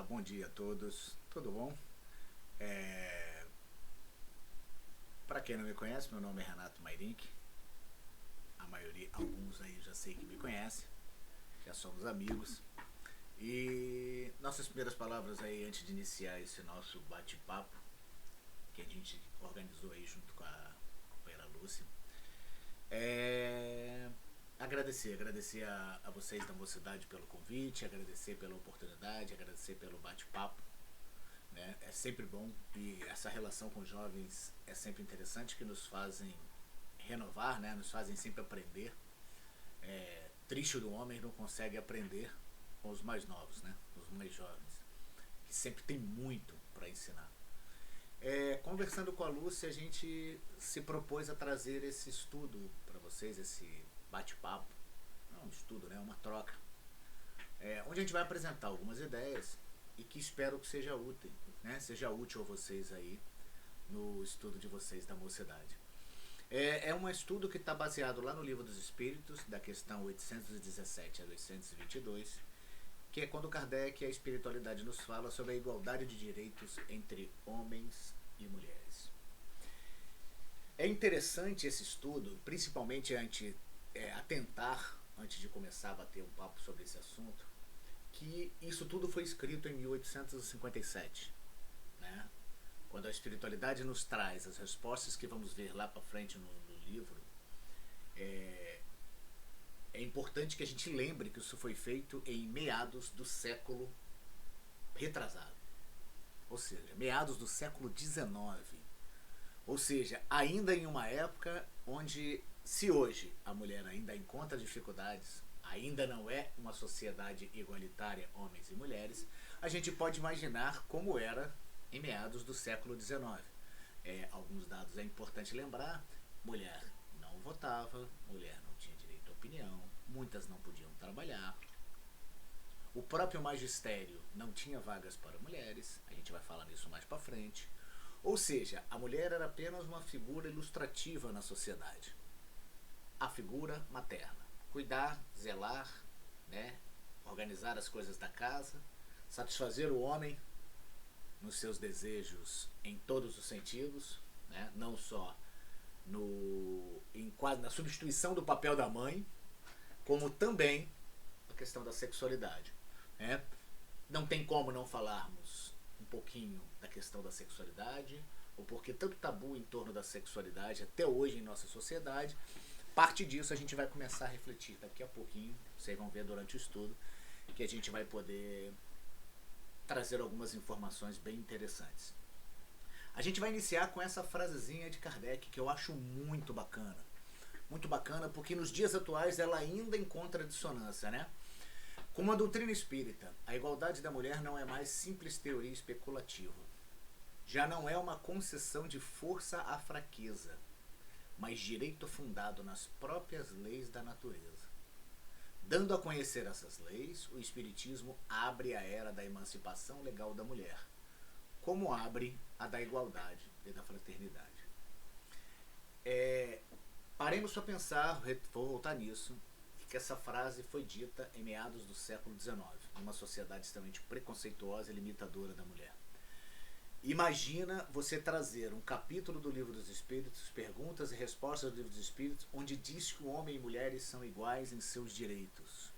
Bom dia a todos, tudo bom? É... Para quem não me conhece, meu nome é Renato Mairink. A maioria, alguns aí já sei que me conhecem, já somos amigos. E nossas primeiras palavras aí antes de iniciar esse nosso bate-papo, que a gente organizou aí junto com a companheira Lúcia, é agradecer a vocês da Mocidade pelo convite, agradecer pela oportunidade, agradecer pelo bate-papo, né? É sempre bom e essa relação com os jovens é sempre interessante, que nos fazem renovar, né? Nos fazem sempre aprender. Triste do homem não consegue aprender com os mais novos, né? Os mais jovens, que sempre tem muito para ensinar. Conversando com a Lúcia, a gente se propôs a trazer esse estudo para vocês, esse bate-papo, não um estudo, né? Uma troca, onde a gente vai apresentar algumas ideias e que espero que seja útil, né? Seja útil a vocês aí no estudo de vocês da mocidade. É um estudo que está baseado lá no Livro dos Espíritos, da questão 817 a 822, que é quando Kardec e a espiritualidade nos fala sobre a igualdade de direitos entre homens e mulheres. É interessante esse estudo, principalmente atentar, antes de começar a bater um papo sobre esse assunto, que isso tudo foi escrito em 1857, né? Quando a espiritualidade nos traz as respostas que vamos ver lá para frente no livro, é importante que a gente lembre que isso foi feito em meados do século retrasado, ou seja, meados do século XIX, ou seja, ainda em uma época onde, se hoje a mulher ainda encontra dificuldades, ainda não é uma sociedade igualitária, homens e mulheres, a gente pode imaginar como era em meados do século XIX. Alguns dados é importante lembrar: mulher não votava, mulher não tinha direito à opinião, muitas não podiam trabalhar, o próprio magistério não tinha vagas para mulheres, a gente vai falar nisso mais para frente. Ou seja, a mulher era apenas uma figura ilustrativa na sociedade. A figura materna. Cuidar, zelar, né? Organizar as coisas da casa, satisfazer o homem nos seus desejos em todos os sentidos, né? Não só na substituição do papel da mãe, como também a questão da sexualidade, né? Não tem como não falarmos um pouquinho da questão da sexualidade, ou porque tanto tabu em torno da sexualidade até hoje em nossa sociedade. Parte disso a gente vai começar a refletir daqui a pouquinho, vocês vão ver durante o estudo, que a gente vai poder trazer algumas informações bem interessantes. A gente vai iniciar com essa frasezinha de Kardec, que eu acho muito bacana. Muito bacana, porque nos dias atuais ela ainda encontra dissonância, né? Como a doutrina espírita, a igualdade da mulher não é mais simples teoria especulativa. Já não é uma concessão de força à fraqueza, mas direito fundado nas próprias leis da natureza. Dando a conhecer essas leis, o Espiritismo abre a era da emancipação legal da mulher, como abre a da igualdade e da fraternidade. Paremos para pensar, vou voltar nisso, que essa frase foi dita em meados do século XIX, numa sociedade extremamente preconceituosa e limitadora da mulher. Imagina você trazer um capítulo do Livro dos Espíritos, perguntas e respostas do Livro dos Espíritos, onde diz que o homem e mulheres são iguais em seus direitos.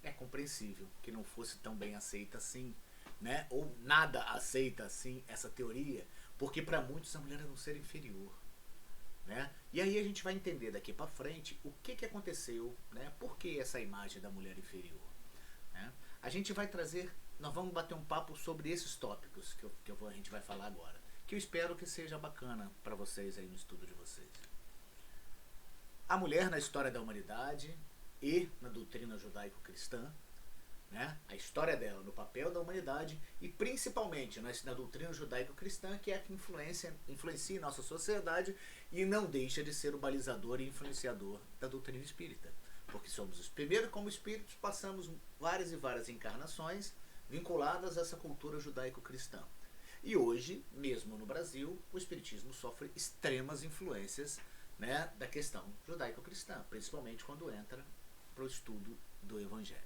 É compreensível que não fosse tão bem aceita assim, né? Ou nada aceita assim essa teoria, porque para muitos a mulher era um ser inferior, né? E aí a gente vai entender daqui para frente o que aconteceu, né? Por que essa imagem da mulher inferior, né? A gente vai trazer, nós vamos bater um papo sobre esses tópicos a gente vai falar agora, que eu espero que seja bacana para vocês aí no estudo de vocês. A mulher na história da humanidade e na doutrina judaico-cristã, né? A história dela no papel da humanidade e principalmente na doutrina judaico-cristã, que é a que influencia em nossa sociedade e não deixa de ser o balizador e influenciador da doutrina espírita. Porque somos os primeiros, como espíritos, passamos várias e várias encarnações vinculadas a essa cultura judaico-cristã. E hoje, mesmo no Brasil, o espiritismo sofre extremas influências, né, da questão judaico-cristã, principalmente quando entra para o estudo do Evangelho.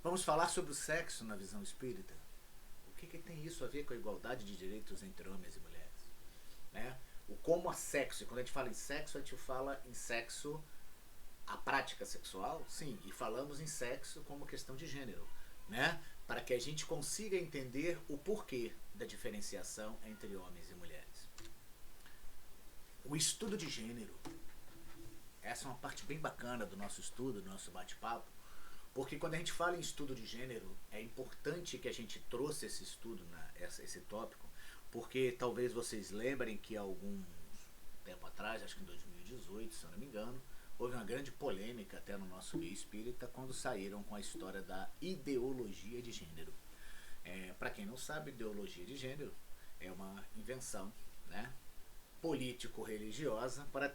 Vamos falar sobre o sexo na visão espírita. O que tem isso a ver com a igualdade de direitos entre homens e mulheres? Né? O como a sexo, e quando a gente fala em sexo, a gente fala em sexo, a prática sexual, sim, e falamos em sexo como questão de gênero, né? Para que a gente consiga entender o porquê da diferenciação entre homens e mulheres. O estudo de gênero. Essa é uma parte bem bacana do nosso estudo, do nosso bate-papo, porque quando a gente fala em estudo de gênero, é importante que a gente trouxe esse estudo, esse tópico, porque talvez vocês lembrem que há algum tempo atrás, acho que em 2018, se eu não me engano, houve uma grande polêmica até no nosso meio espírita quando saíram com a história da ideologia de gênero. Para quem não sabe, ideologia de gênero é uma invenção, né, político-religiosa para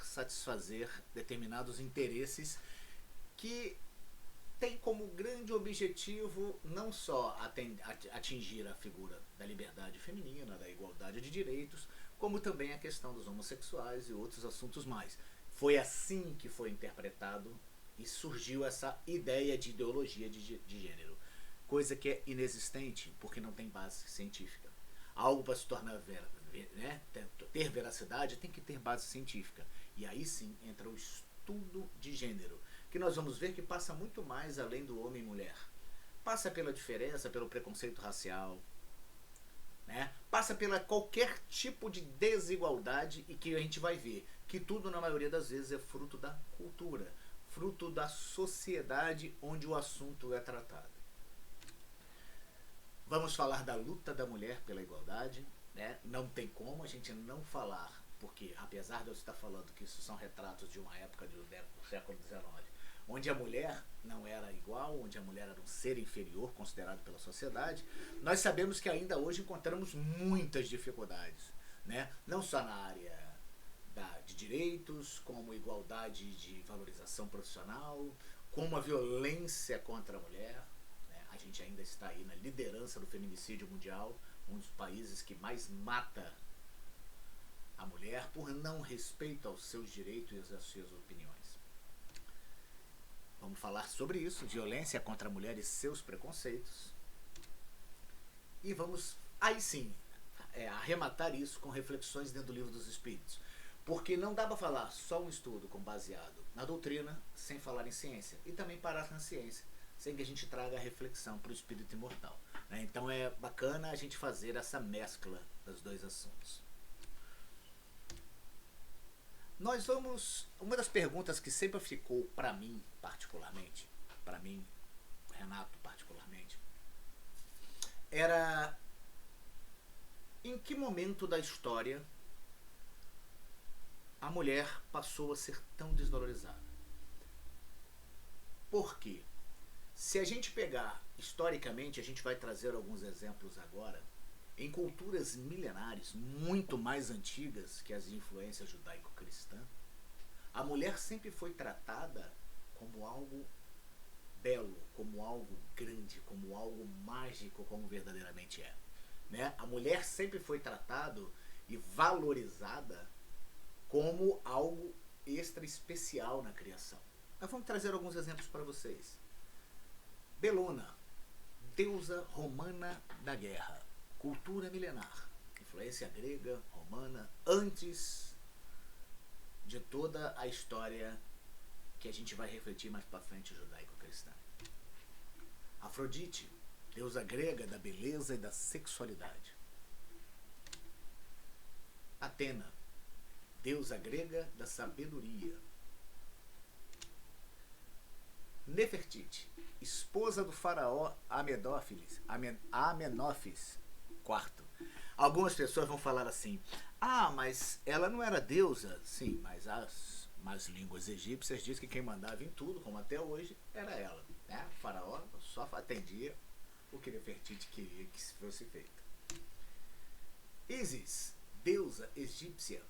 satisfazer determinados interesses que tem como grande objetivo não só atingir a figura da liberdade feminina, da igualdade de direitos, como também a questão dos homossexuais e outros assuntos mais. Foi assim que foi interpretado e surgiu essa ideia de ideologia de gênero, coisa que é inexistente porque não tem base científica. Algo para se tornar ter veracidade tem que ter base científica. E aí sim entra o estudo de gênero, que nós vamos ver que passa muito mais além do homem e mulher. Passa pela diferença, pelo preconceito racial, né? Passa pela qualquer tipo de desigualdade, e que a gente vai ver que tudo, na maioria das vezes, é fruto da cultura, fruto da sociedade onde o assunto é tratado. Vamos falar da luta da mulher pela igualdade, né? Não tem como a gente não falar, porque apesar de eu estar falando que isso são retratos de uma época do século XIX, onde a mulher não era igual, onde a mulher era um ser inferior considerado pela sociedade, nós sabemos que ainda hoje encontramos muitas dificuldades, né? Não só na área de direitos, como igualdade de valorização profissional, como a violência contra a mulher. A gente ainda está aí na liderança do feminicídio mundial, um dos países que mais mata a mulher por não respeito aos seus direitos e às suas opiniões. Vamos falar sobre isso, violência contra a mulher e seus preconceitos. E vamos, aí sim, arrematar isso com reflexões dentro do Livro dos Espíritos. Porque não dá para falar só um estudo baseado na doutrina sem falar em ciência. E também parar na ciência, sem que a gente traga a reflexão para o espírito imortal. Né? Então é bacana a gente fazer essa mescla dos dois assuntos. Nós vamos... Uma das perguntas que sempre ficou para mim, particularmente, para mim, Renato, particularmente, era: em que momento da história a mulher passou a ser tão desvalorizada? Por quê? Se a gente pegar historicamente, a gente vai trazer alguns exemplos agora, em culturas milenares, muito mais antigas que as influências judaico-cristã, a mulher sempre foi tratada como algo belo, como algo grande, como algo mágico, como verdadeiramente é. Né? A mulher sempre foi tratada e valorizada como algo extra especial na criação. Nós vamos trazer alguns exemplos para vocês. Beluna, deusa romana da guerra, cultura milenar, influência grega, romana, antes de toda a história que a gente vai refletir mais para frente, judaico-cristã. Afrodite, deusa grega da beleza e da sexualidade. Atena, deusa grega da sabedoria. Nefertiti, esposa do faraó Amenófis IV. Algumas pessoas vão falar assim: ah, mas ela não era deusa? Sim, mas as línguas egípcias dizem que quem mandava em tudo, como até hoje, era ela. Né? O faraó só atendia o que Nefertiti queria que fosse feito. Isis, deusa egípcia.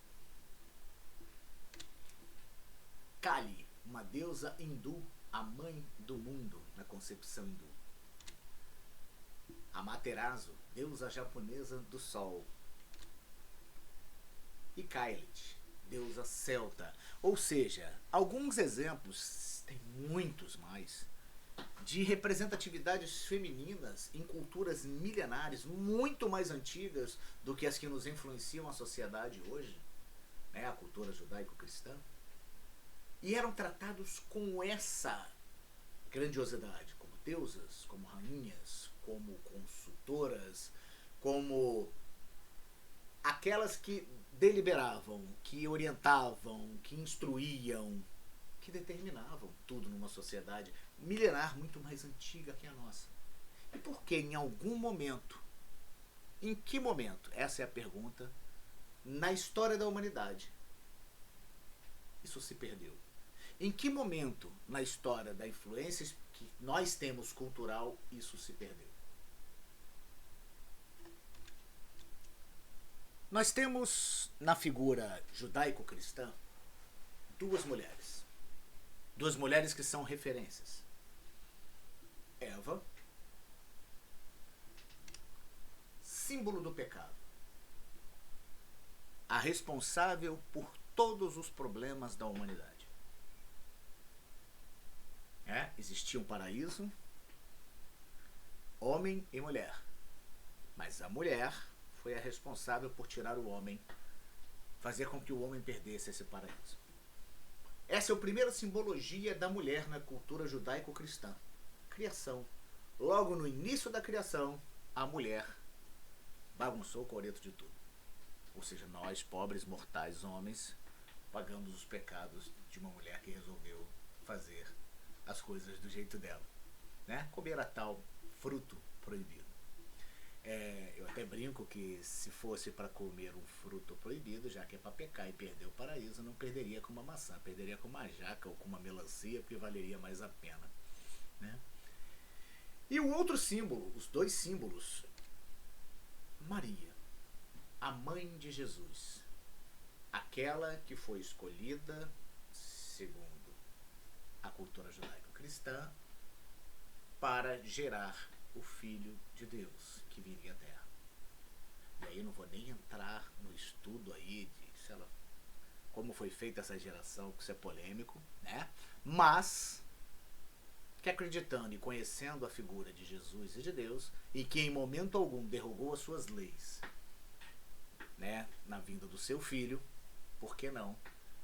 Kali, uma deusa hindu, a mãe do mundo na concepção hindu. Amaterasu, deusa japonesa do sol. E Kailit, deusa celta. Ou seja, alguns exemplos, tem muitos mais, de representatividades femininas em culturas milenares, muito mais antigas do que as que nos influenciam a sociedade hoje, né, a cultura judaico-cristã, e eram tratados com essa grandiosidade, como deusas, como rainhas, como consultoras, como aquelas que deliberavam, que orientavam, que instruíam, que determinavam tudo numa sociedade milenar muito mais antiga que a nossa. E por que em algum momento, em que momento, essa é a pergunta, na história da humanidade, isso se perdeu? Em que momento na história da influência que nós temos cultural isso se perdeu? Nós temos na figura judaico-cristã duas mulheres. Duas mulheres que são referências. Eva, símbolo do pecado. A responsável por todos os problemas da humanidade. Existia um paraíso, homem e mulher. Mas a mulher foi a responsável por tirar o homem, fazer com que o homem perdesse esse paraíso. Essa é a primeira simbologia da mulher na cultura judaico-cristã. Criação. Logo no início da criação, a mulher bagunçou o coreto de tudo. Ou seja, nós, pobres, mortais homens, pagamos os pecados de uma mulher que resolveu fazer as coisas do jeito dela, né? Comer a tal fruto proibido. Eu até brinco que se fosse para comer um fruto proibido, já que é para pecar e perder o paraíso, não perderia com uma maçã, perderia com uma jaca ou com uma melancia, porque valeria mais a pena, né? E o outro símbolo, os dois símbolos, Maria, a mãe de Jesus, aquela que foi escolhida, segundo a cultura judaico-cristã, para gerar o Filho de Deus que viria à Terra. E aí eu não vou nem entrar no estudo aí de como foi feita essa geração, que isso é polêmico, né? Mas que acreditando e conhecendo a figura de Jesus e de Deus, e que em momento algum derrogou as suas leis, né, na vinda do seu Filho, por que não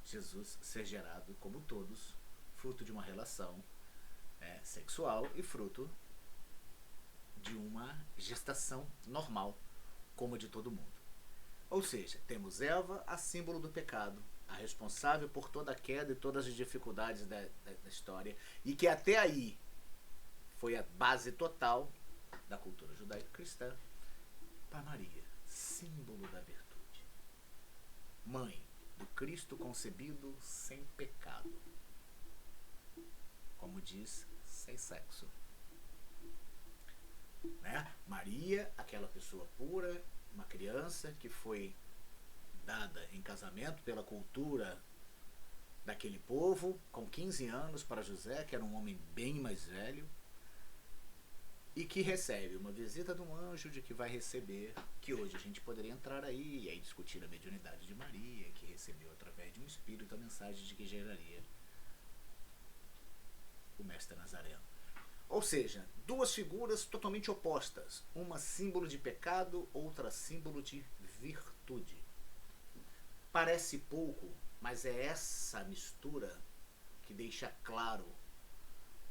Jesus ser gerado como todos, fruto de uma relação sexual e fruto de uma gestação normal, como a de todo mundo. Ou seja, temos Eva, a símbolo do pecado, a responsável por toda a queda e todas as dificuldades da história, e que até aí foi a base total da cultura judaico-cristã, para Maria, símbolo da virtude. Mãe do Cristo concebido sem pecado. Como diz, sem sexo. Né? Maria, aquela pessoa pura, uma criança que foi dada em casamento pela cultura daquele povo, com 15 anos para José, que era um homem bem mais velho, e que recebe uma visita de um anjo de que vai receber, que hoje a gente poderia entrar aí e aí discutir a mediunidade de Maria, que recebeu através de um espírito a mensagem de que geraria o mestre Nazareno. Ou seja, duas figuras totalmente opostas, uma símbolo de pecado, outra símbolo de virtude. Parece pouco, mas é essa mistura que deixa claro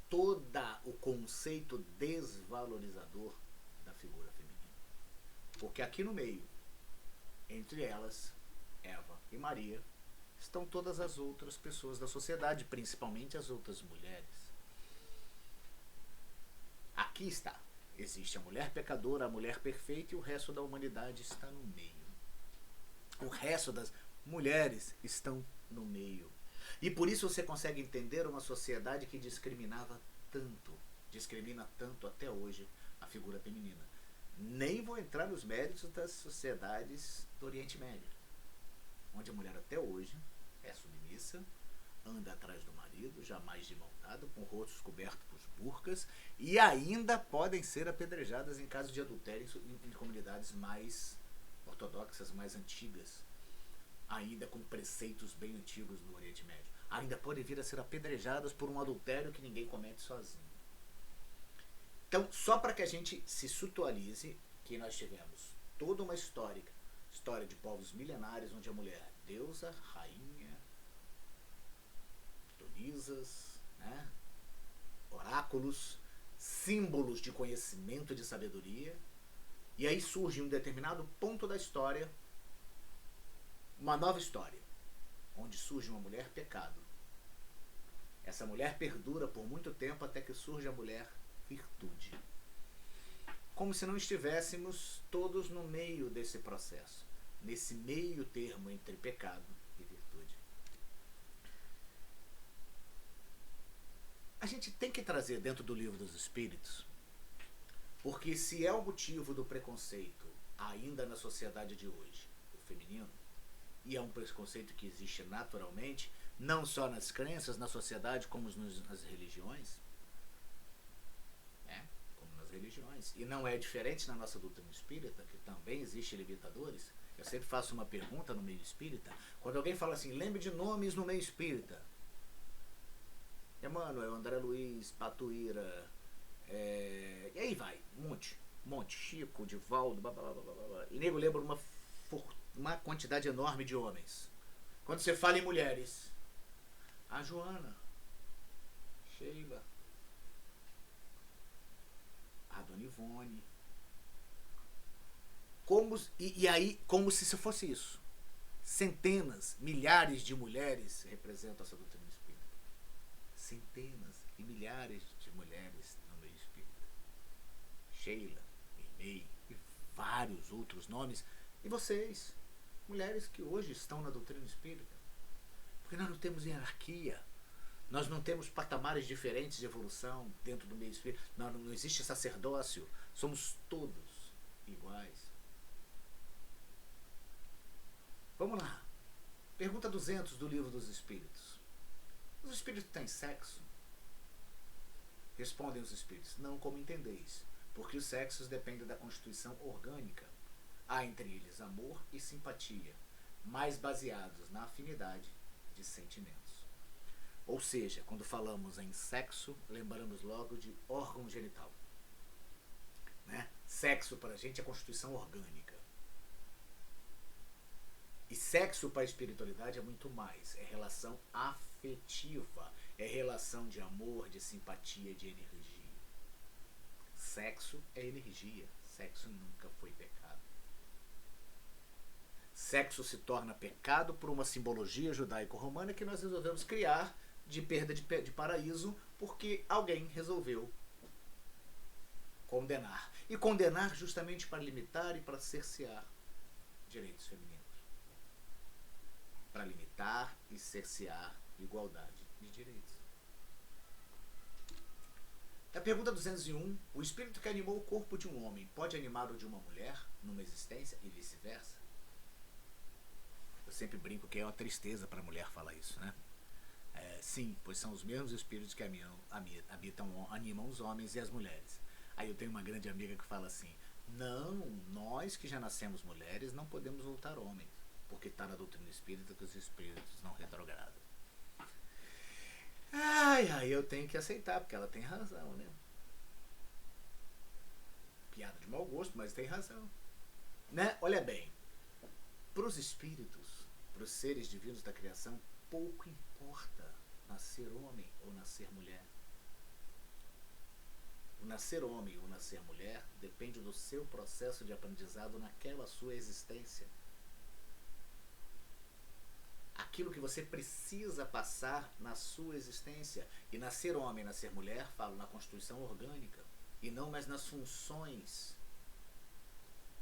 todo o conceito desvalorizador da figura feminina. Porque aqui no meio, entre elas, Eva e Maria, estão todas as outras pessoas da sociedade, principalmente as outras mulheres. Aqui está. Existe a mulher pecadora, a mulher perfeita, e o resto da humanidade está no meio. O resto das mulheres estão no meio. E por isso você consegue entender uma sociedade que discrimina tanto até hoje a figura feminina. Nem vou entrar nos méritos das sociedades do Oriente Médio, onde a mulher até hoje é submissa, anda atrás do marido, jamais de mão dada, com rostos cobertos por burcas, e ainda podem ser apedrejadas em caso de adultério em comunidades mais ortodoxas, mais antigas, ainda com preceitos bem antigos no Oriente Médio. Ainda podem vir a ser apedrejadas por um adultério que ninguém comete sozinho. Então, só para que a gente se situalize, que nós tivemos toda uma história de povos milenares, onde a mulher, deusa, rainha, donisas, né? Oráculos, símbolos de conhecimento e de sabedoria. E aí surge em um determinado ponto da história uma nova história, onde surge uma mulher pecado. Essa mulher perdura por muito tempo até que surge a mulher virtude. Como se não estivéssemos todos no meio desse processo, nesse meio termo entre pecado e virtude. A gente tem que trazer dentro do Livro dos Espíritos, porque se é o motivo do preconceito ainda na sociedade de hoje, o feminino, e é um preconceito que existe naturalmente, não só nas crenças, na sociedade, como nas religiões, né? Como nas religiões. E não é diferente na nossa doutrina espírita, que também existe limitadores. Eu sempre faço uma pergunta no meio espírita. Quando alguém fala assim, lembre de nomes no meio espírita. Emmanuel, André Luiz, Patuíra, e aí vai, um monte, Chico, Divaldo, blá, blá, blá, blá, blá. E nego lembra uma quantidade enorme de homens. Quando você fala em mulheres, a Joana, Sheila, a Dona Ivone. E aí, como se fosse isso. Centenas, milhares de mulheres representam essa doutrina espírita. Centenas e milhares de mulheres no meio espírita. Sheila, Irmei e vários outros nomes. E vocês, mulheres que hoje estão na doutrina espírita. Porque nós não temos hierarquia. Nós não temos patamares diferentes de evolução dentro do meio espírita. Não existe sacerdócio. Somos todos iguais. Vamos lá. Pergunta 200 do Livro dos Espíritos. Os espíritos têm sexo? Respondem os espíritos. Não como entendeis, porque os sexos dependem da constituição orgânica. Há entre eles amor e simpatia, mais baseados na afinidade de sentimentos. Ou seja, quando falamos em sexo, lembramos logo de órgão genital. Né? Sexo para a gente é constituição orgânica. E sexo para a espiritualidade é muito mais. É relação afetiva. É relação de amor, de simpatia, de energia. Sexo é energia. Sexo nunca foi pecado. Sexo se torna pecado por uma simbologia judaico-romana que nós resolvemos criar de perda de paraíso porque alguém resolveu condenar. E condenar justamente para limitar e para cercear direitos femininos. Para limitar e cercear igualdade de direitos. A pergunta 201. O espírito que animou o corpo de um homem pode animar o de uma mulher numa existência e vice-versa? Eu sempre brinco que é uma tristeza para a mulher falar isso, né? Sim, pois são os mesmos espíritos que animam os homens e as mulheres. Aí eu tenho uma grande amiga que fala assim, não, nós que já nascemos mulheres não podemos voltar homens, porque está na doutrina espírita que os espíritos não retrogradam. Eu tenho que aceitar, porque ela tem razão, né? Piada de mau gosto, mas tem razão. Né? Olha bem, para os espíritos, para os seres divinos da criação, pouco importa nascer homem ou nascer mulher. O nascer homem ou nascer mulher depende do seu processo de aprendizado naquela sua existência. Aquilo que você precisa passar na sua existência. E nascer homem, nascer mulher, falo na constituição orgânica, e não mais nas funções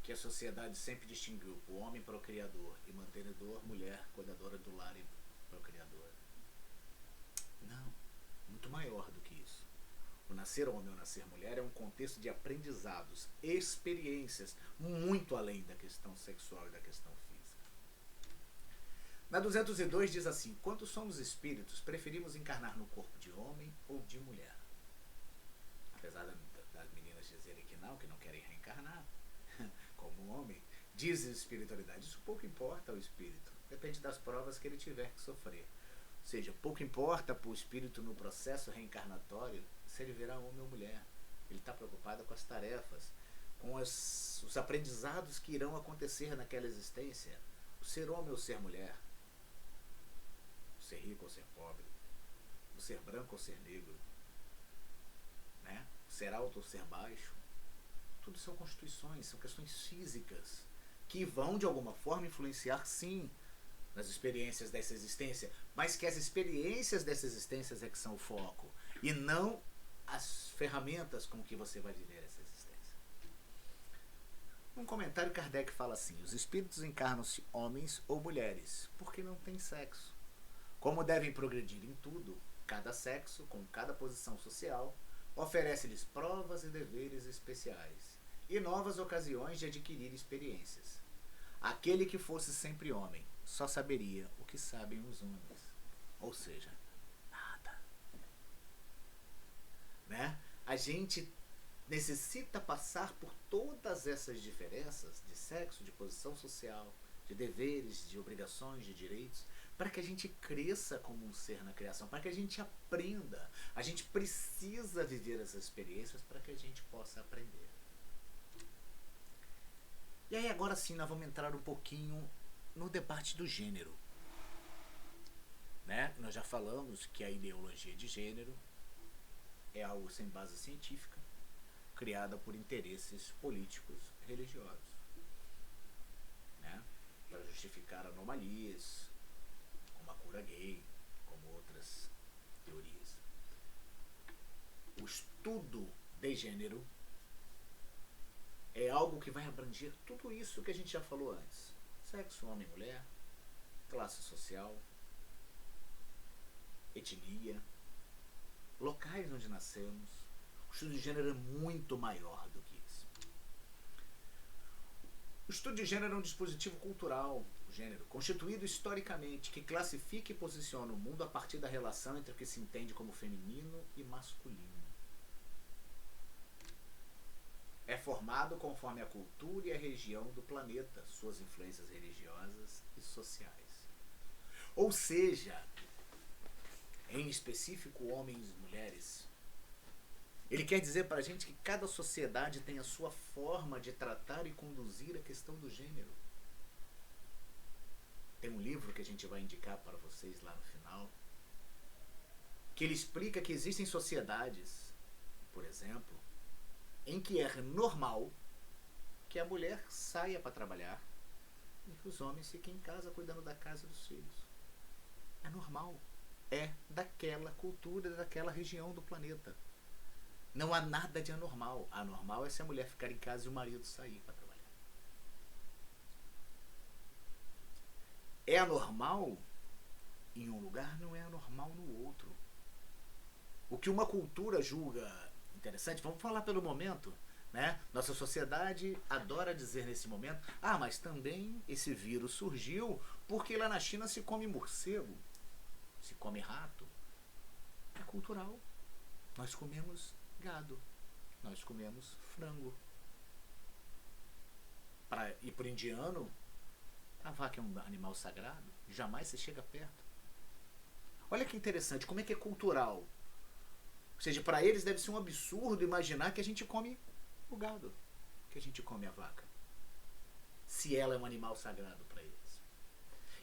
que a sociedade sempre distinguiu. O homem procriador e mantenedor, mulher cuidadora do lar e procriadora. Não, muito maior do que isso. O nascer homem ou nascer mulher é um contexto de aprendizados, experiências, muito além da questão sexual e da questão física. Na 202 diz assim, quando somos espíritos, preferimos encarnar no corpo de homem ou de mulher. Apesar das meninas dizerem que não querem reencarnar, como homem, diz a espiritualidade, isso pouco importa ao espírito, depende das provas que ele tiver que sofrer. Ou seja, pouco importa para o espírito no processo reencarnatório se ele virá homem ou mulher. Ele está preocupado com as tarefas, com os aprendizados que irão acontecer naquela existência. O ser homem ou ser mulher, o ser rico ou ser pobre, o ser branco ou ser negro, né? O ser alto ou ser baixo. Tudo são constituições, são questões físicas que vão de alguma forma influenciar, sim, nas experiências dessa existência, mas que as experiências dessa existência é que são o foco e não as ferramentas com que você vai viver essa existência. Num comentário, Kardec fala assim: os espíritos encarnam-se homens ou mulheres porque não têm sexo. Como devem progredir em tudo, cada sexo, com cada posição social, oferece-lhes provas e deveres especiais e novas ocasiões de adquirir experiências. Aquele que fosse sempre homem só saberia o que sabem os homens, ou seja, nada. Né? A gente necessita passar por todas essas diferenças de sexo, de posição social, de deveres, de obrigações, de direitos, para que a gente cresça como um ser na criação, para que a gente aprenda. A gente precisa viver essas experiências para que a gente possa aprender. E aí agora sim nós vamos entrar um pouquinho no debate do gênero. Né? Nós já falamos que a ideologia de gênero é algo sem base científica, criada por interesses políticos religiosos, né? Para justificar anomalias, como a cura gay, como outras teorias. O estudo de gênero é algo que vai abranger tudo isso que a gente já falou antes: sexo, homem e mulher, classe social, etnia, locais onde nascemos. O estudo de gênero é muito maior do que isso. O estudo de gênero é um dispositivo cultural, o gênero, constituído historicamente, que classifica e posiciona o mundo a partir da relação entre o que se entende como feminino e masculino. É formado conforme a cultura e a região do planeta, suas influências religiosas e sociais. Ou seja, em específico homens e mulheres, ele quer dizer para a gente que cada sociedade tem a sua forma de tratar e conduzir a questão do gênero. Tem um livro que a gente vai indicar para vocês lá no final, que ele explica que existem sociedades, por exemplo, em que é normal que a mulher saia para trabalhar e que os homens fiquem em casa cuidando da casa e dos filhos. É normal. É daquela cultura, daquela região do planeta. Não há nada de anormal. Anormal é se a mulher ficar em casa e o marido sair para trabalhar. É anormal em um lugar, não é anormal no outro. O que uma cultura julga interessante, vamos falar pelo momento, né? Nossa sociedade adora dizer nesse momento: ah, mas também esse vírus surgiu porque lá na China se come morcego, se come rato. É cultural. Nós comemos gado, nós comemos frango. E para o indiano, a vaca é um animal sagrado, jamais se chega perto. Olha que interessante, como é que é cultural. Ou seja, para eles deve ser um absurdo imaginar que a gente come o gado, que a gente come a vaca, se ela é um animal sagrado para eles.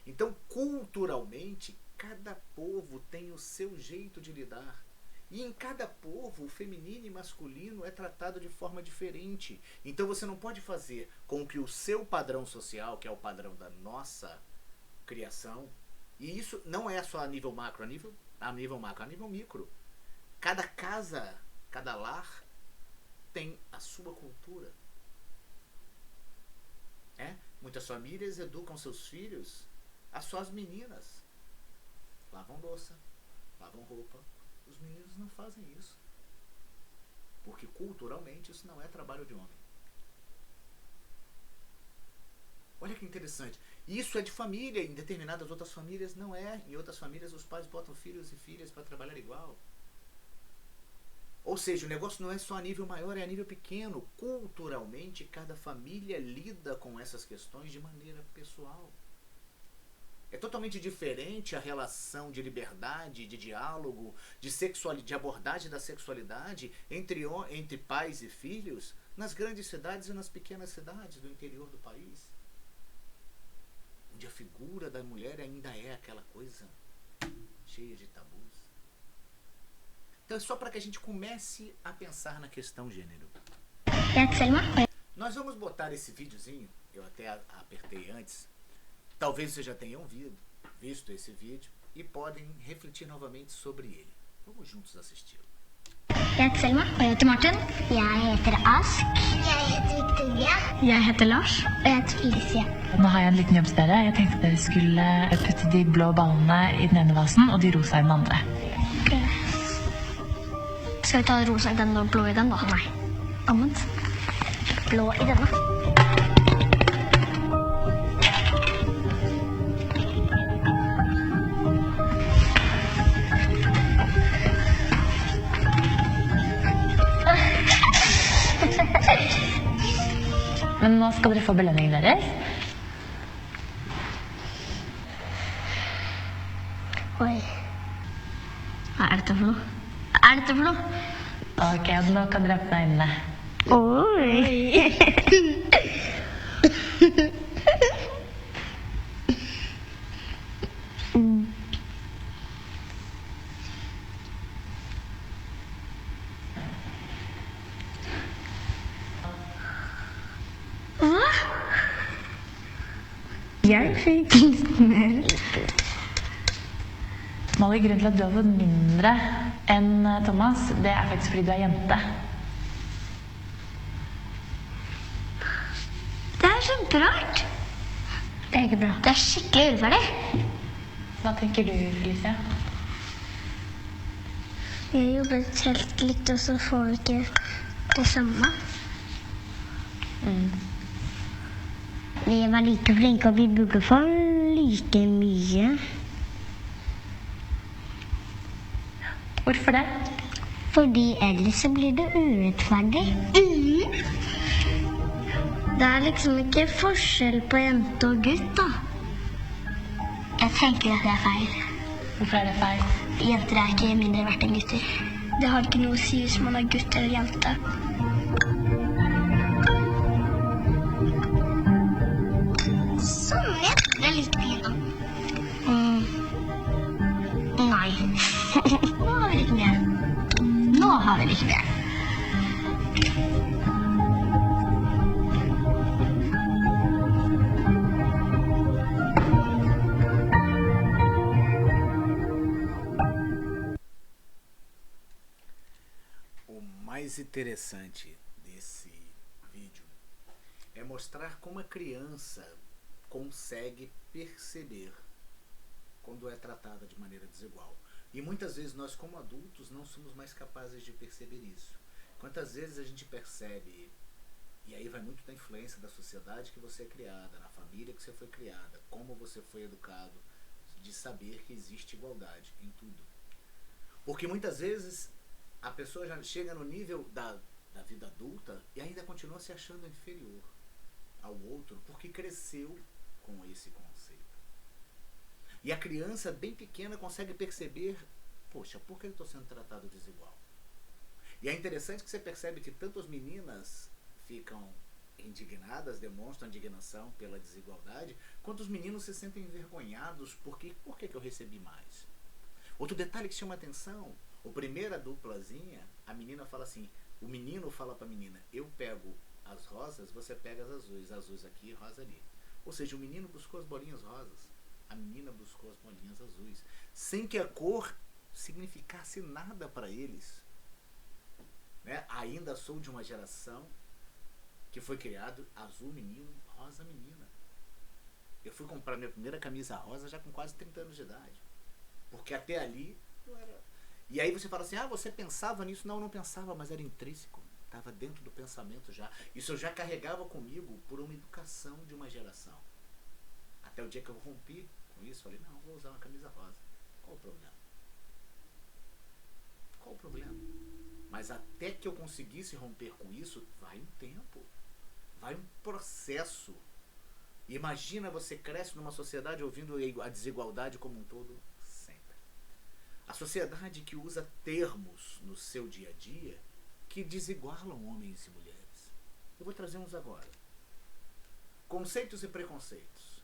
Então, culturalmente, cada povo tem o seu jeito de lidar. E em cada povo, o feminino e masculino é tratado de forma diferente. Então você não pode fazer com que o seu padrão social, que é o padrão da nossa criação, e isso não é só a nível macro, a nível macro, a nível micro. Cada casa, cada lar tem a sua cultura. Muitas famílias educam seus filhos a só as meninas. Lavam louça, lavam roupa. Os meninos não fazem isso. Porque culturalmente isso não é trabalho de homem. Olha que interessante. Isso é de família, em determinadas outras famílias não é. Em outras famílias os pais botam filhos e filhas para trabalhar igual. Ou seja, o negócio não é só a nível maior, é a nível pequeno. Culturalmente, cada família lida com essas questões de maneira pessoal. É totalmente diferente a relação de liberdade, de diálogo, de abordagem da sexualidade entre pais e filhos nas grandes cidades e nas pequenas cidades do interior do país. Onde a figura da mulher ainda é aquela coisa cheia de tabus. Então é só para que a gente comece a pensar na questão gênero. Nós vamos botar esse videozinho, eu até apertei antes. Talvez vocês já tenham visto esse vídeo e podem refletir novamente sobre ele. Vamos juntos assisti-lo. Jeg heter Selma. Og jeg heter Martin. Jeg heter Ask. Jeg heter Victoria. Jeg heter Lars. Og jeg heter Felicia. Nå har jeg en liten jobb til dere. Jeg tenkte dere skulle putte de blå ballene i den ene vasen og de rosa i den andre. Okay. Skal vi ta rosa i den og blå i den, da? Nei. Omvendt. Blå i denne. Men nå skal dere få belønningen deres. Oi. Hva er dette for noe? Hva er dette for noe? Ok, og nå kan dere åpne øynene. Oi. Hva? Jeg fikk smell. Molly, grunnen til at du har fått mindre enn Thomas, det er faktisk fordi du er jente. Det er kjemperart. Det er ikke bra. Det er skikkelig urettferdig. Hva tenker du, Felicia? Vi har jobbet helt likt, og så får vi ikke det samme. Vi var like flinke, og vi burde få like mye. Hvorfor det? Fordi ellers så blir det urettferdig. Det er liksom ikke forskjell på jente og gutt, da. Jeg tenker at det er feil. Hvorfor er det feil? Jenter er ikke mindre verdt enn gutter. Det har ikke noe å si hvis man er gutt eller jente. Sånn, det er litt fint. Nei. Nå har vi litt mer. Nå har vi litt mer. O mais interessante desse vídeo é mostrar como a criança consegue perceber quando é tratada de maneira desigual. E muitas vezes nós, como adultos, não somos mais capazes de perceber isso. Quantas vezes a gente percebe, e aí vai muito da influência da sociedade que você é criada, na família que você foi criada, como você foi educado, de saber que existe igualdade em tudo. Porque muitas vezes a pessoa já chega no nível da vida adulta e ainda continua se achando inferior ao outro, porque cresceu com esse conceito. E a criança bem pequena consegue perceber, poxa, por que eu estou sendo tratado desigual? E é interessante que você percebe que tanto as meninas ficam indignadas, demonstram indignação pela desigualdade, quanto os meninos se sentem envergonhados porque por que eu recebi mais? Outro detalhe que chama atenção, a primeira duplazinha, a menina fala assim, o menino fala para a menina, eu pego as rosas, você pega as azuis aqui, rosa ali. Ou seja, o menino buscou as bolinhas rosas, a menina buscou as bolinhas azuis, sem que a cor significasse nada para eles. Né? Ainda sou de uma geração que foi criado azul menino, rosa menina. Eu fui comprar minha primeira camisa rosa já com quase 30 anos de idade. Porque até ali não era... E aí você fala assim, você pensava nisso? Não, eu não pensava, mas era intrínseco. Estava dentro do pensamento já. Isso eu já carregava comigo por uma educação de uma geração. Até o dia que eu rompi com isso, falei, não, vou usar uma camisa rosa. Qual o problema? Qual o problema? Mas até que eu conseguisse romper com isso, vai um tempo. Vai um processo Imagina, você cresce numa sociedade ouvindo a desigualdade como um todo sempre. A sociedade que usa termos no seu dia a dia que desigualam homens e mulheres. Eu vou trazer uns agora. Conceitos e preconceitos.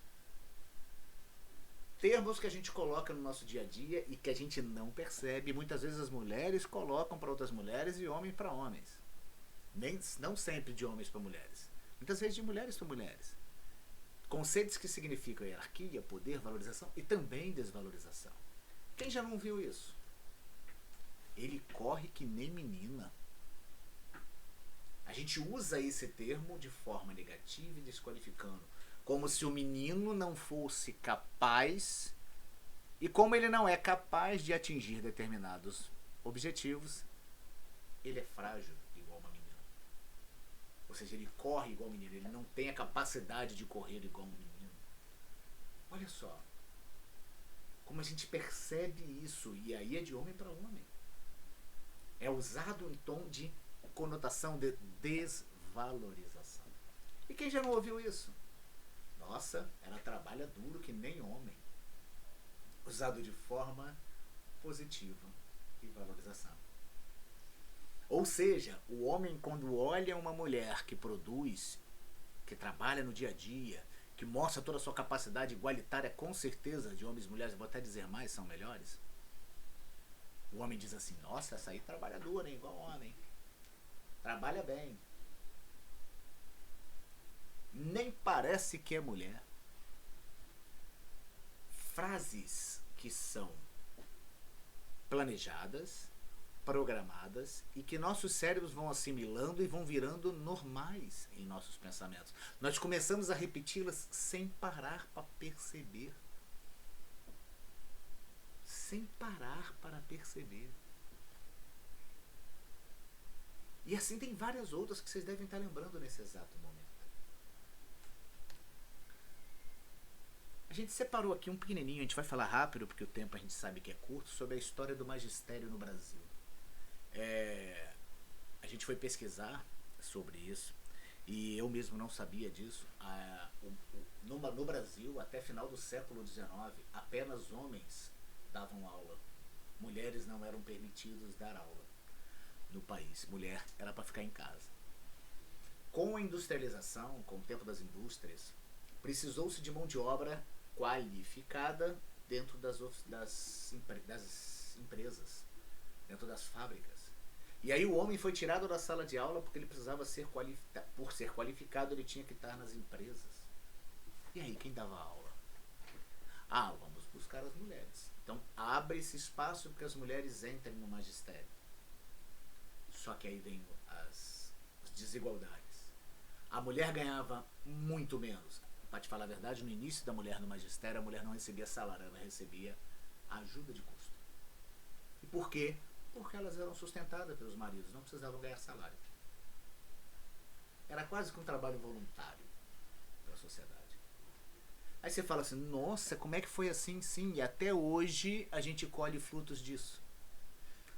Termos que a gente coloca no nosso dia a dia e que a gente não percebe. Muitas vezes as mulheres colocam para outras mulheres e homens para homens. Não sempre de homens para mulheres. Muitas vezes de mulheres para mulheres. Conceitos que significam hierarquia, poder, valorização e também desvalorização. Quem já não viu isso? Ele corre que nem menina. A gente usa esse termo de forma negativa e desqualificando. Como se o menino não fosse capaz, e como ele não é capaz de atingir determinados objetivos, ele é frágil igual uma menina. Ou seja, ele corre igual um menino, ele não tem a capacidade de correr igual um menino. Olha só, como a gente percebe isso, e aí é de homem para homem. É usado em tom de conotação de desvalorização. E quem já não ouviu isso? Nossa, ela trabalha duro que nem homem. Usado de forma positiva e valorização. Ou seja, o homem, quando olha uma mulher que produz, que trabalha no dia a dia, que mostra toda a sua capacidade igualitária, com certeza, de homens e mulheres, vou até dizer mais, são melhores. O homem diz assim, nossa, essa aí trabalha duro, hein, igual homem. Trabalha bem. Nem parece que é mulher. Frases que são planejadas, programadas e que nossos cérebros vão assimilando e vão virando normais em nossos pensamentos. Nós começamos a repeti-las sem parar para perceber. Sem parar para perceber. E assim tem várias outras que vocês devem estar lembrando nesse exato momento. A gente separou aqui um pequenininho, a gente vai falar rápido, porque o tempo a gente sabe que é curto, sobre a história do magistério no Brasil. A gente foi pesquisar sobre isso, e eu mesmo não sabia disso. No Brasil, até final do século XIX, apenas homens davam aula. Mulheres não eram permitidos dar aula no país. Mulher era para ficar em casa. Com a industrialização, com o tempo das indústrias, precisou-se de mão de obra qualificada dentro das empresas, dentro das fábricas. E aí o homem foi tirado da sala de aula porque ele precisava ser qualificado. Por ser qualificado, ele tinha que estar nas empresas. E aí, quem dava aula? Vamos buscar as mulheres. Então, abre esse espaço para que as mulheres entrem no magistério. Só que aí vem as desigualdades. A mulher ganhava muito menos. Para te falar a verdade, no início da mulher no magistério, a mulher não recebia salário, ela recebia ajuda de custo. E por quê? Porque elas eram sustentadas pelos maridos, não precisavam ganhar salário. Era quase que um trabalho voluntário para a sociedade. Aí você fala assim, nossa, como é que foi assim? Sim, e até hoje a gente colhe frutos disso.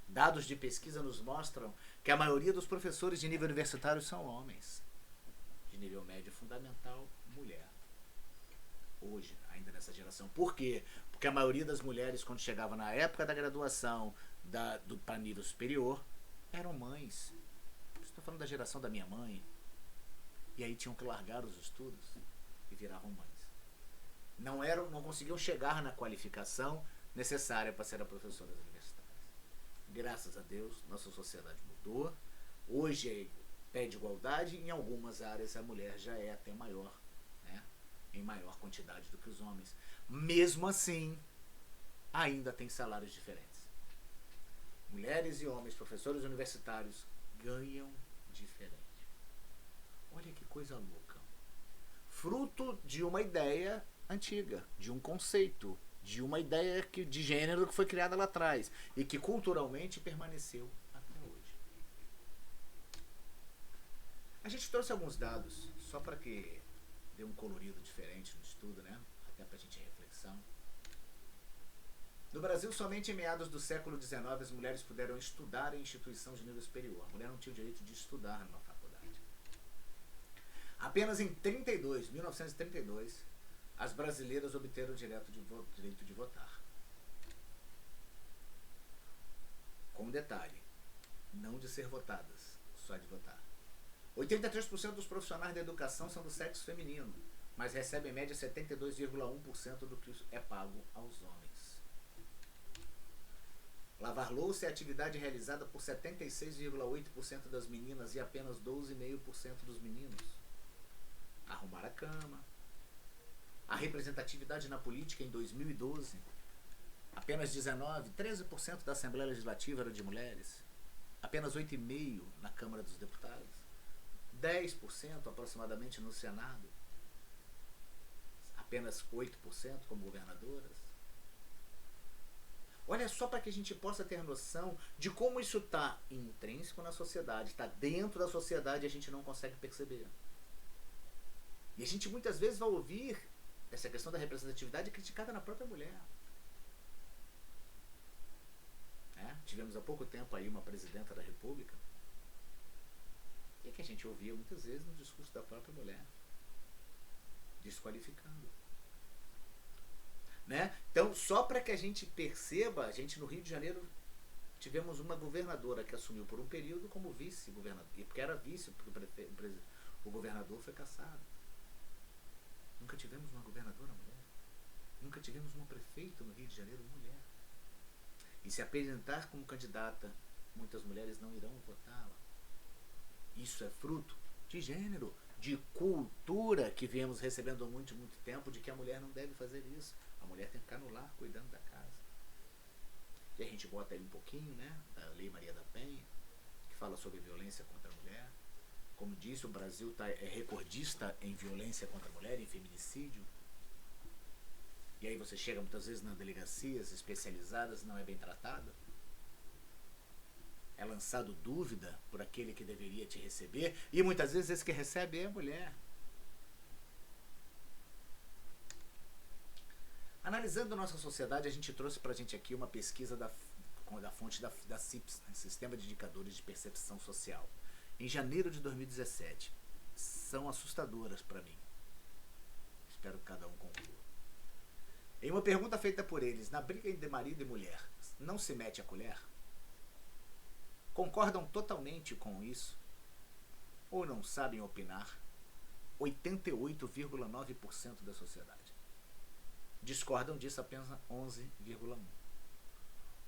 Dados de pesquisa nos mostram que a maioria dos professores de nível universitário são homens. De nível médio fundamental, mulher. Hoje, ainda nessa geração. Por quê? Porque a maioria das mulheres, quando chegava na época da graduação para nível superior, eram mães. Estou falando da geração da minha mãe. E aí tinham que largar os estudos e viravam mães. Não conseguiam chegar na qualificação necessária para ser professoras universitárias. Graças a Deus, nossa sociedade mudou. Hoje é pé de igualdade, em algumas áreas a mulher já é até maior, né? Em maior quantidade do que os homens. Mesmo assim, ainda tem salários diferentes. Mulheres e homens, professores universitários, ganham diferente. Olha que coisa louca. Fruto de uma ideia antiga, de um conceito, de uma ideia de gênero que foi criada lá atrás e que culturalmente permaneceu até hoje. A gente trouxe alguns dados, só para que dê um colorido diferente no estudo, né? Até para a gente reflexão. No Brasil, somente em meados do século XIX, as mulheres puderam estudar em instituição de nível superior. A mulher não tinha o direito de estudar numa faculdade. Apenas em 1932, as brasileiras obteram o direito de votar. Com um detalhe, não de ser votadas, só de votar. 83% dos profissionais da educação são do sexo feminino, mas recebem em média 72,1% do que é pago aos homens. Lavar louça é atividade realizada por 76,8% das meninas e apenas 12,5% dos meninos. Arrumar a cama. A representatividade na política em 2012, apenas 13% da Assembleia Legislativa era de mulheres, apenas 8,5% na Câmara dos Deputados, 10% aproximadamente no Senado, apenas 8% como governadoras. Olha só, para que a gente possa ter noção de como isso está intrínseco na sociedade, está dentro da sociedade e a gente não consegue perceber. E a gente muitas vezes vai ouvir essa questão da representatividade criticada na própria mulher. Tivemos há pouco tempo aí uma presidenta da República e que a gente ouvia muitas vezes no discurso da própria mulher, desqualificando. Então, só para que a gente perceba, a gente no Rio de Janeiro tivemos uma governadora que assumiu por um período como vice-governador, porque era vice, porque o governador foi cassado. Nunca tivemos uma governadora mulher. Nunca tivemos uma prefeita no Rio de Janeiro mulher. E se apresentar como candidata, muitas mulheres não irão votá-la. Isso é fruto de gênero, de cultura que viemos recebendo há muito tempo, de que a mulher não deve fazer isso. A mulher tem que ficar no lar cuidando da casa. E a gente bota aí um pouquinho, da Lei Maria da Penha, que fala sobre violência contra a mulher. Como disse, o Brasil é recordista em violência contra a mulher, em feminicídio. E aí você chega muitas vezes nas delegacias especializadas, não é bem tratado. É lançado dúvida por aquele que deveria te receber, e muitas vezes esse que recebe é a mulher. Analisando a nossa sociedade, a gente trouxe pra gente aqui uma pesquisa da fonte da CIPS, Sistema de Indicadores de Percepção Social, em janeiro de 2017. São assustadoras para mim. Espero que cada um conclua. Em uma pergunta feita por eles, na briga entre marido e mulher, não se mete a colher? Concordam totalmente com isso? Ou não sabem opinar? 88,9% da sociedade. Discordam disso apenas 11,1%.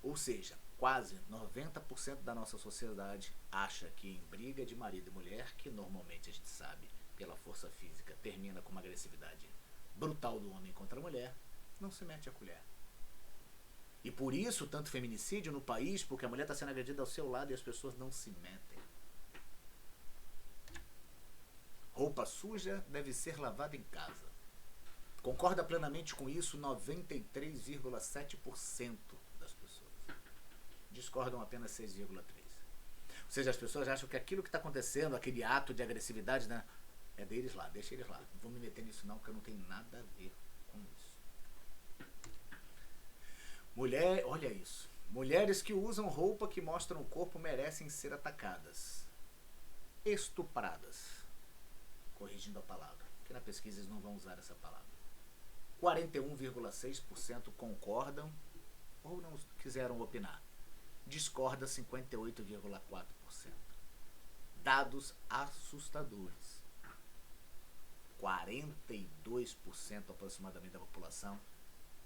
Ou seja, quase 90% da nossa sociedade acha que em briga de marido e mulher, que normalmente a gente sabe, pela força física, termina com uma agressividade brutal do homem contra a mulher, não se mete a colher. E por isso, tanto feminicídio no país, porque a mulher está sendo agredida ao seu lado e as pessoas não se metem. Roupa suja deve ser lavada em casa. Concorda plenamente com isso 93,7% das pessoas. Discordam apenas 6,3%. Ou seja, as pessoas acham que aquilo que está acontecendo, aquele ato de agressividade, é deles lá, deixa eles lá. Não vou me meter nisso não, porque eu não tenho nada a ver com isso. Olha isso. Mulheres que usam roupa que mostram o corpo merecem ser atacadas. Estupradas. Corrigindo a palavra, porque na pesquisa eles não vão usar essa palavra. 41,6% concordam ou não quiseram opinar. Discorda 58,4%. Dados assustadores. 42% aproximadamente da população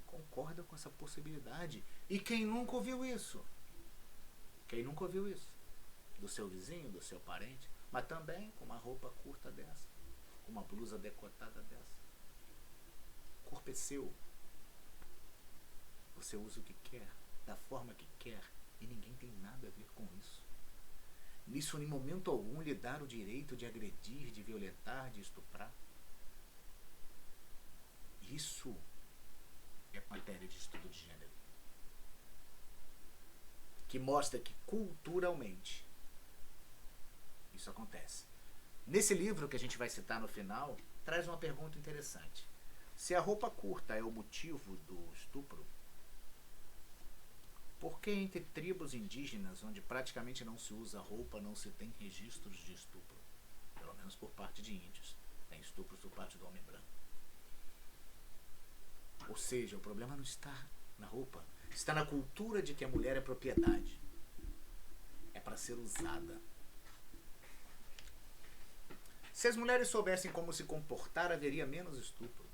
concorda com essa possibilidade. E quem nunca ouviu isso? Quem nunca ouviu isso? Do seu vizinho, do seu parente, mas também com uma roupa curta dessa, com uma blusa decotada dessa. O corpo é seu. Você usa o que quer, da forma que quer, e ninguém tem nada a ver com isso. Nisso, em momento algum, lhe dar o direito de agredir, de violentar, de estuprar. Isso é matéria de estudo de gênero, que mostra que culturalmente isso acontece. Nesse livro que a gente vai citar no final, traz uma pergunta interessante. Se a roupa curta é o motivo do estupro, por que entre tribos indígenas, onde praticamente não se usa roupa, não se tem registros de estupro? Pelo menos por parte de índios. Tem estupros por parte do homem branco. Ou seja, o problema não está na roupa. Está na cultura de que a mulher é propriedade. É para ser usada. Se as mulheres soubessem como se comportar, haveria menos estupro.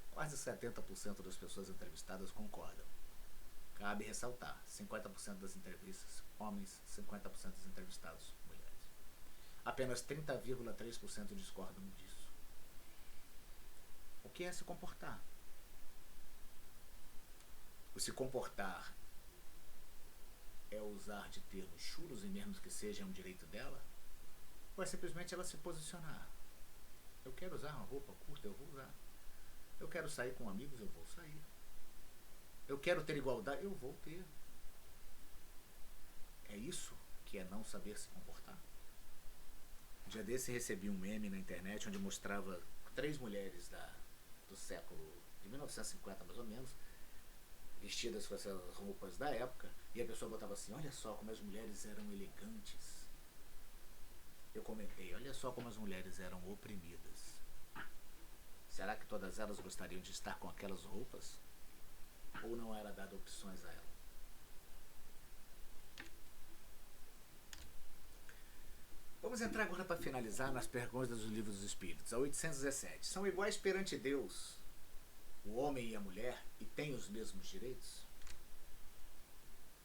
Quase 70% das pessoas entrevistadas concordam. Cabe ressaltar, 50% das entrevistas, homens, 50% dos entrevistados, mulheres. Apenas 30,3% discordam disso. O que é se comportar? O se comportar é usar de termos chulos e mesmo que seja um direito dela? Ou é simplesmente ela se posicionar? Eu quero usar uma roupa curta, eu vou usar. Eu quero sair com amigos, eu vou sair. Eu quero ter igualdade, eu vou ter. É isso que é não saber se comportar? Um dia desse recebi um meme na internet onde mostrava 3 mulheres do século de 1950 mais ou menos, vestidas com essas roupas da época, e a pessoa botava assim: olha só como as mulheres eram elegantes. Eu comentei: olha só como as mulheres eram oprimidas. Será que todas elas gostariam de estar com aquelas roupas? Ou não era dado opções a ela? Vamos entrar agora para finalizar nas perguntas dos livros dos Espíritos. A 817. São iguais perante Deus o homem e a mulher e têm os mesmos direitos?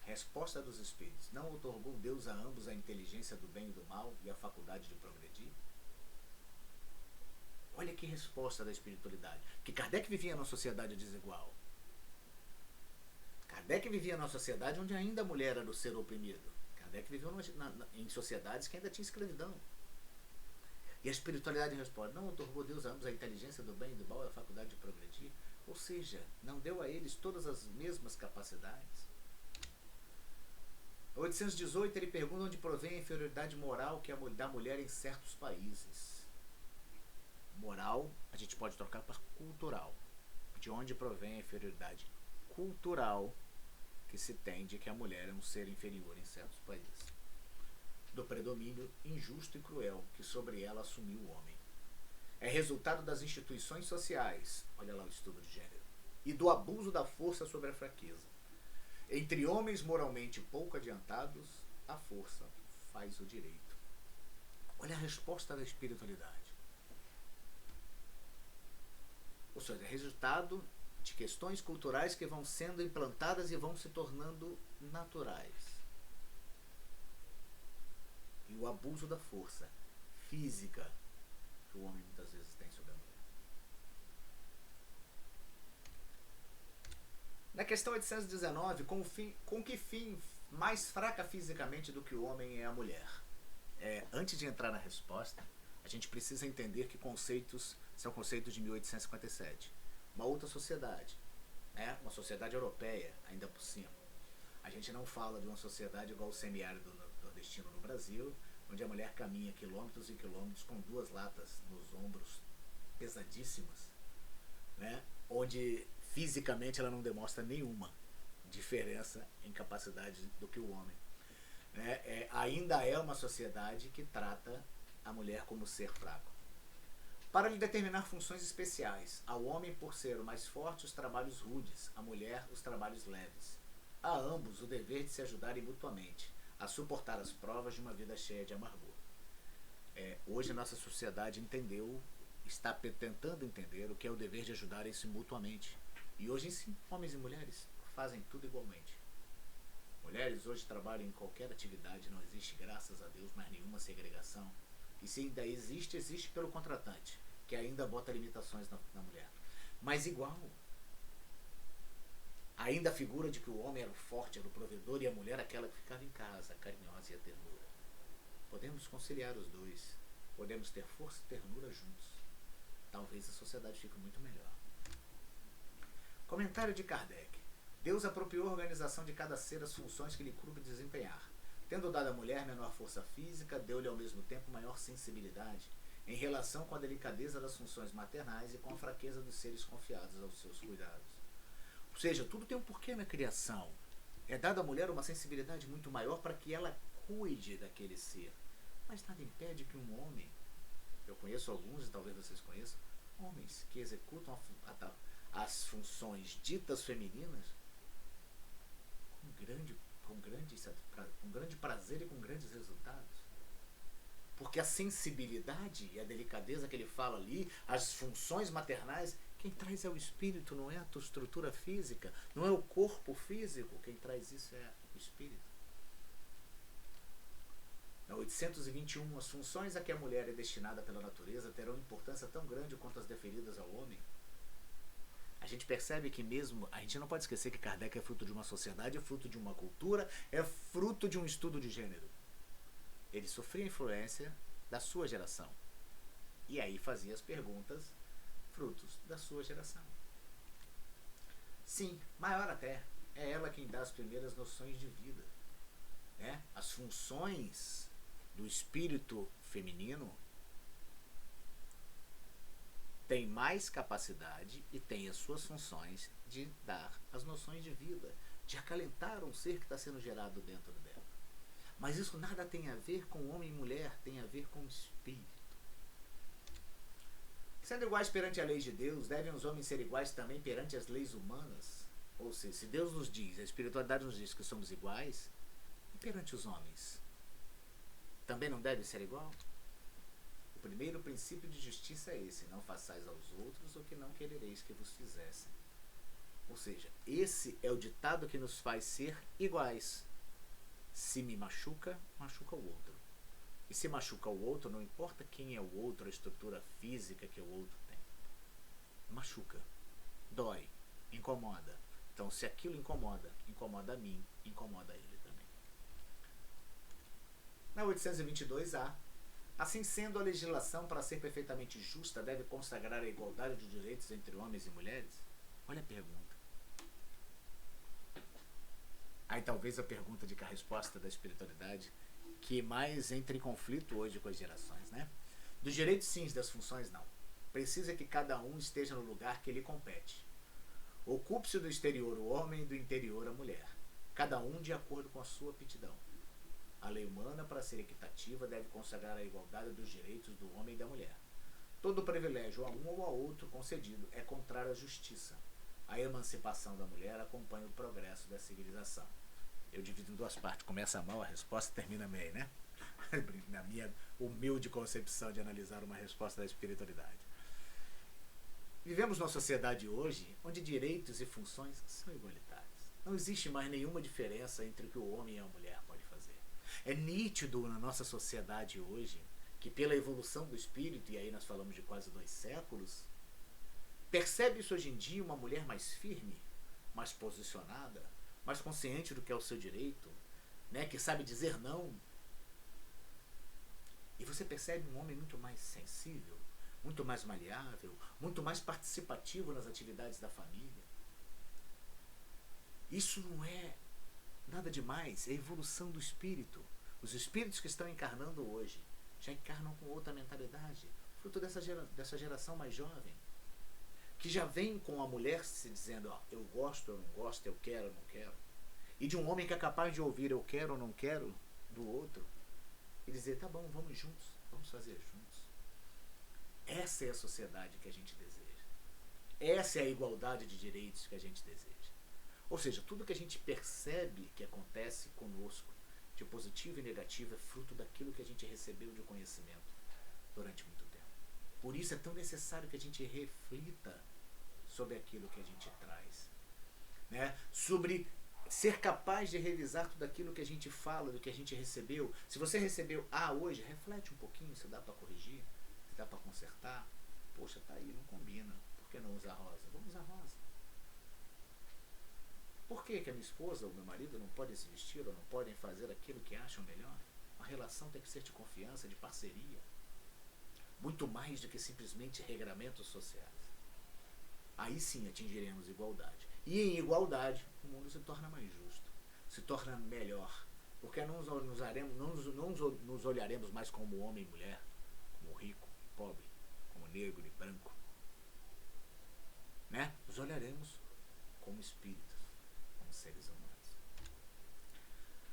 Resposta dos Espíritos. Não outorgou Deus a ambos a inteligência do bem e do mal e a faculdade de progredir? Olha que resposta da espiritualidade. Que Kardec vivia numa sociedade desigual. Kardec vivia numa sociedade onde ainda a mulher era o ser oprimido. Kardec viveu em sociedades que ainda tinha escravidão. E a espiritualidade responde: não outorgou Deus a ambos a inteligência do bem e do mal e a faculdade de progredir? Ou seja, não deu a eles todas as mesmas capacidades? 818, ele pergunta onde provém a inferioridade moral que da mulher em certos países. Moral, a gente pode trocar para cultural. De onde provém a inferioridade cultural que se tem de que a mulher é um ser inferior em certos países? Do predomínio injusto e cruel que sobre ela assumiu o homem. É resultado das instituições sociais, olha lá o estudo de gênero, e do abuso da força sobre a fraqueza. Entre homens moralmente pouco adiantados, a força faz o direito. Olha a resposta da espiritualidade. Ou seja, é resultado de questões culturais que vão sendo implantadas e vão se tornando naturais. E o abuso da força física que o homem muitas vezes tem sobre a mulher. Na questão 819, com que fim mais fraca fisicamente do que o homem é a mulher? Antes de entrar na resposta, a gente precisa entender que conceitos são conceitos de 1857. Uma outra sociedade, uma sociedade europeia, ainda por cima. A gente não fala de uma sociedade igual o semiárido nordestino no Brasil, onde a mulher caminha quilômetros e quilômetros com 2 latas nos ombros pesadíssimas, onde fisicamente ela não demonstra nenhuma diferença em capacidade do que o homem. Ainda é uma sociedade que trata a mulher como ser fraco. Para lhe determinar funções especiais, ao homem, por ser o mais forte, os trabalhos rudes, à mulher, os trabalhos leves. A ambos o dever de se ajudarem mutuamente a suportar as provas de uma vida cheia de amargor. Hoje a nossa sociedade está tentando entender o que é o dever de ajudarem-se mutuamente. E hoje sim, homens e mulheres fazem tudo igualmente. Mulheres hoje trabalham em qualquer atividade, não existe, graças a Deus, mais nenhuma segregação. E se ainda existe, existe pelo contratante, que ainda bota limitações na mulher. Mas igual. Ainda a figura de que o homem era o forte, era o provedor, e a mulher aquela que ficava em casa, a carinhosa e a ternura. Podemos conciliar os dois. Podemos ter força e ternura juntos. Talvez a sociedade fique muito melhor. Comentário de Kardec. Deus apropriou a organização de cada ser as funções que lhe coube desempenhar. Tendo dado à mulher menor força física, deu-lhe ao mesmo tempo maior sensibilidade, em relação com a delicadeza das funções maternais e com a fraqueza dos seres confiados aos seus cuidados. Ou seja, tudo tem um porquê na criação. É dada à mulher uma sensibilidade muito maior para que ela cuide daquele ser. Mas nada impede que um homem eu conheço alguns e talvez vocês conheçam, homens que executam as funções ditas femininas com grande prazer e com grandes resultados. Porque a sensibilidade e a delicadeza que ele fala ali, as funções maternais, quem traz é o espírito, não é a tua estrutura física, não é o corpo físico, quem traz isso é o espírito. Na 821, as funções a que a mulher é destinada pela natureza terão importância tão grande quanto as deferidas ao homem. A gente percebe que mesmo, a gente não pode esquecer que Kardec é fruto de uma sociedade, é fruto de uma cultura, é fruto de um estudo de gênero. Ele sofria a influência da sua geração. E aí fazia as perguntas frutos da sua geração. Sim, maior até, é ela quem dá as primeiras noções de vida. Né? As funções do espírito feminino têm mais capacidade e têm as suas funções de dar as noções de vida, de acalentar um ser que está sendo gerado dentro dela. Mas isso nada tem a ver com homem e mulher, tem a ver com o espírito. Sendo iguais perante a lei de Deus, devem os homens ser iguais também perante as leis humanas? Ou seja, se Deus nos diz, a espiritualidade nos diz que somos iguais, e perante os homens, também não deve ser igual? O primeiro princípio de justiça é esse: não façais aos outros o que não querereis que vos fizessem. Ou seja, esse é o ditado que nos faz ser iguais. Se me machuca, machuca o outro. E se machuca o outro, não importa quem é o outro, a estrutura física que o outro tem. Machuca, dói, incomoda. Então, se aquilo incomoda a mim, incomoda ele também. Na 822A, assim sendo, a legislação, para ser perfeitamente justa, deve consagrar a igualdade de direitos entre homens e mulheres? Olha a pergunta. Aí talvez a pergunta de que a resposta da espiritualidade que mais entra em conflito hoje com as gerações, né? Dos direitos sim, das funções não. Precisa que cada um esteja no lugar que lhe compete. Ocupe-se do exterior o homem e do interior a mulher, cada um de acordo com a sua aptidão. A lei humana, para ser equitativa, deve consagrar a igualdade dos direitos do homem e da mulher. Todo privilégio a um ou a outro concedido é contrário à justiça. A emancipação da mulher acompanha o progresso da civilização. Eu divido em duas partes. Começa mal a resposta, termina bem, né? Na minha humilde concepção de analisar uma resposta da espiritualidade. Vivemos numa sociedade hoje onde direitos e funções são igualitários. Não existe mais nenhuma diferença entre o que o homem e a mulher podem fazer. É nítido na nossa sociedade hoje que, pela evolução do espírito, e aí nós falamos de quase 2 séculos, percebe-se hoje em dia uma mulher mais firme, mais posicionada, mais consciente do que é o seu direito, né, que sabe dizer não. E você percebe um homem muito mais sensível, muito mais maleável, muito mais participativo nas atividades da família. Isso não é nada demais, é a evolução do espírito. Os espíritos que estão encarnando hoje já encarnam com outra mentalidade, fruto dessa geração mais jovem, que já vem com a mulher se dizendo, ó, eu gosto, eu não gosto, eu quero, eu não quero. E de um homem que é capaz de ouvir eu quero ou não quero do outro e dizer, tá bom, vamos juntos, vamos fazer juntos. Essa é a sociedade que a gente deseja. Essa é a igualdade de direitos que a gente deseja. Ou seja, tudo que a gente percebe que acontece conosco, de positivo e negativo, é fruto daquilo que a gente recebeu de conhecimento durante muito tempo. Por isso é tão necessário que a gente reflita sobre aquilo que a gente traz, né? Sobre ser capaz de revisar tudo aquilo que a gente fala, do que a gente recebeu. Se você recebeu A hoje, reflete um pouquinho se dá para corrigir, se dá para consertar. Poxa, tá aí, não combina. Por que não usar rosa? Vamos usar rosa. Por que a minha esposa ou meu marido não podem se vestir ou não podem fazer aquilo que acham melhor? A relação tem que ser de confiança, de parceria. Muito mais do que simplesmente regramentos sociais. Aí sim atingiremos igualdade. E em igualdade, o mundo se torna mais justo, se torna melhor. Porque não nos olharemos mais como homem e mulher, como rico e pobre, como negro e branco. Né? Nos olharemos como espíritos, como seres humanos.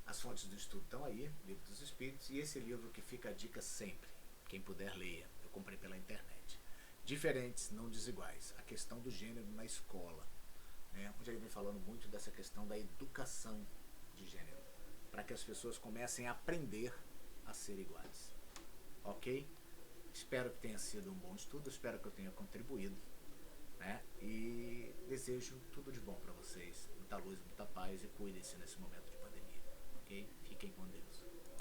As fontes do estudo estão aí, Livro dos Espíritos, e esse livro que fica a dica sempre. Quem puder, leia. Eu comprei pela internet. Diferentes, não desiguais. A questão do gênero na escola, né? Onde ele vem falando muito dessa questão da educação de gênero, para que as pessoas comecem a aprender a ser iguais. Ok? Espero que tenha sido um bom estudo, espero que eu tenha contribuído, né? E desejo tudo de bom para vocês, muita luz, muita paz, e cuidem-se nesse momento de pandemia, ok? Fiquem com Deus.